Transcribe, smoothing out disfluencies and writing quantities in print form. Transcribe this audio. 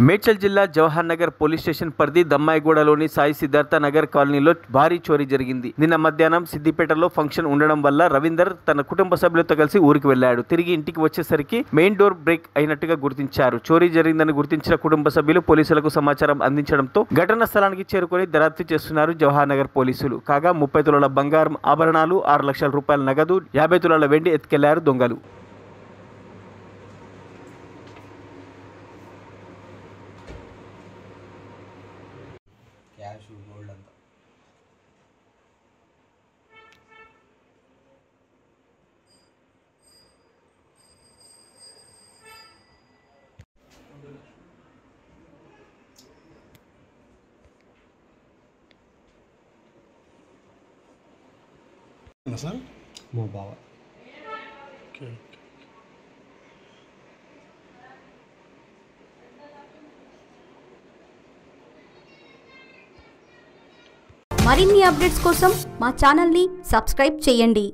మేడ్చల్ జిల్లా Jawahar Nagar police station పరిధి దమ్మాయిగూడలోని సాయి సిద్ధార్థ నగర్ కాలనీలో భారీ చోరీ జరిగింది. నిన్న మధ్యాహ్నం సిద్దిపేటలో ఫంక్షన్ ఉండడం వల్ల రవీందర్ తన కుటుంబ సభ్యులతో కలిసి ఊరికి వెళ్లాడు. తిరిగి ఇంటికి వచ్చేసరికి మెయిన్ డోర్ బ్రేక్ అయినట్టుగా గుర్తించారు. చోరీ జరిగిందని గుర్తించిన కుటుంబ సభ్యులు పోలీసులకు సమాచారం అందించడంతో ఘటనా స్థలానికి చేరుకొని దర్యాప్తు చేస్తున్నారు జవహర్ నగర్ పోలీసులు. కాగా 30 తులాల బంగారం ఆభరణాలు, 6 లక్షల రూపాయల నగదు, 50 తులాల వెండి ఎత్తుకెళ్లారు దొంగలు. క్యాష్ గోల్డ్ అంతా సార్ మా బావ. ఓకే. మరిన్ని అప్డేట్స్ కోసం మా ఛానల్ని సబ్స్క్రైబ్ చేయండి.